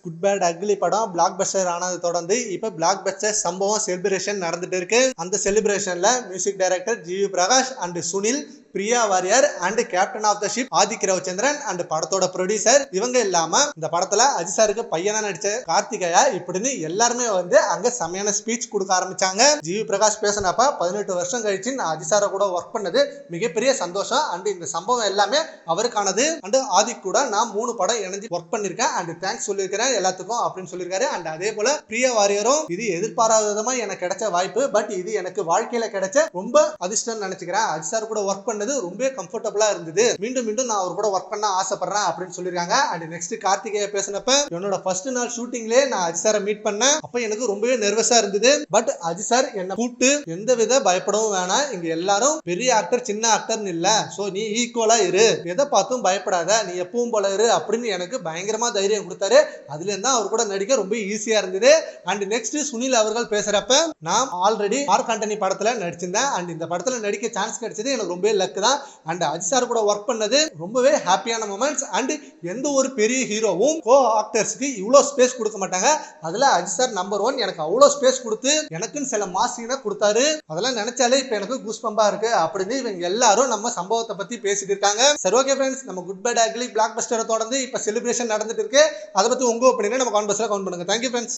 Good bad ugly படம் black Bastar ஆனதை தொடர்ந்து இப்ப பிளாக் பஸ்டர் சம்பவம் செலிப்ரேஷன் நடந்துட்டு இருக்கு. அந்த செலிப்ரேஷன்ல music director G V Prakash and Sunil, Priya Warrier and captain of the ship Adhik Ravichandran and படத்தோட ப்ரொடியூசர் இவங்க இல்லாம இந்த படத்துல அஜித் சாருக்கு பையனா நடிச்ச கார்த்திகேயா இப்படின்னு எல்லாருமே அங்க செமையான ஸ்பீச் கொடுக்க ஆரம்பிச்சாங்க. ஜிவி பிரகாஷ் பேசினப்ப 18 வருஷம் கழிச்சு நான் அஜித் சாரை கூட ஒர்க் பண்ணது மிகப்பெரிய சந்தோஷம் அண்ட் இந்த சம்பவம் எல்லாமே அவருக்கானது அண்ட் ஆதிக் கூட நான் 3 படம் இணைஞ்சு ஒர்க் பண்ணிருக்கேன் அண்ட் தேங்க்ஸ் சொல்லியிருக்கிறேன் எல்லாத்துக்கும் அப்படின்னு சொல்லியிருக்காரு. அண்ட் அதே போல பிரியா வாரியரும் இது எதிர்பாராத விதமா எனக்கு கிடைச்ச வாய்ப்பு, பட் இது எனக்கு வாழ்க்கையில கிடைச்ச ரொம்ப அதிர்ஷ்டம் நினைச்சுக்கிறேன். அஜித் சார் கூட ஒர்க் பண்ணது ரொம்ப கம்ஃபர்டபுளா இருந்தது, மீண்டும் மீண்டும் நான் அவர் கூட ஒர்க் பண்ண ஆசைப்படுறேன் அப்படின்னு சொல்லிருக்காங்க. அண்ட் நெக்ஸ்ட் கார்த்திகேயா பேசினப்ப என்னோட ஃபர்ஸ்ட் நாள் ஷூட்டிங்லயே நான் அஜித் சாரை மீட் பண்ணேன். அப்ப எனக்கு ரொம்பவே நர்வஸா இருந்தது, பட் அஜித் சார் என்ன கூப்பிட்டு எந்த வித பயப்படவும் வேணாம், இங்க எல்லாரும் பெரிய ஆக்டர் சின்ன ஆக்டர்னு இல்ல, சோ நீ ஈக்குவலா இரு, எதை பார்த்தும் பயப்படாத, நீ எப்பவும் போல இரு அப்படின்னு எனக்கு பயங்கரமா தைரியம் கொடுத்தாரு. அதுல இருந்தா அவர் கூட நடிக்க ரொம்ப ஈஸியா இருந்தது. அண்ட் நெக்ஸ்ட் சுனில் அவர்கள் பேசுறப்ப நான் ஆல்ரெடி மார்க் ஆண்டனி படத்துல நடிச்சிருந்தேன் அண்ட் இந்த படத்துல நடிக்க சான்ஸ் கிடைச்சது எனக்கு ரொம்ப லக் தான். அண்ட் அஜித் சார் கூட ஒர்க் பண்ணது ரொம்பவே ஹாப்பியான மொமெண்ட்ஸ். அண்ட் எந்த ஒரு பெரிய ஹீரோவும் கோ ஆக்டர்ஸ்க்கு இவ்வளவு ஸ்பேஸ் கொடுக்க மாட்டாங்க, அதுல அஜித் சார் நம்பர் 1 எனக்கு அவ்வளவு ஸ்பேஸ் கொடுத்து எனக்குன்னு சில மாசினை கொடுத்தாரு. அதெல்லாம் நினைச்சாலே இப்ப எனக்கு கூஸ் பம்பா இருக்கு அப்படின்னு இவங்க எல்லாரும் நம்ம சம்பவத்தை பத்தி பேசிட்டு இருக்காங்க. சரி, ஓகே ஃப்ரெண்ட்ஸ், நம்ம குட் பேட் அக்லி பிளாக் பஸ்டரை தொடர்ந்து இப்ப செலிப்ரேஷன் நடந்துட்டு இருக்கு. அதை பத்தி உங்க ஒப்பீனியனை நம்ம கான்வர்ஸ்ல கவுண்ட் பண்ணுங்க. Thank you friends.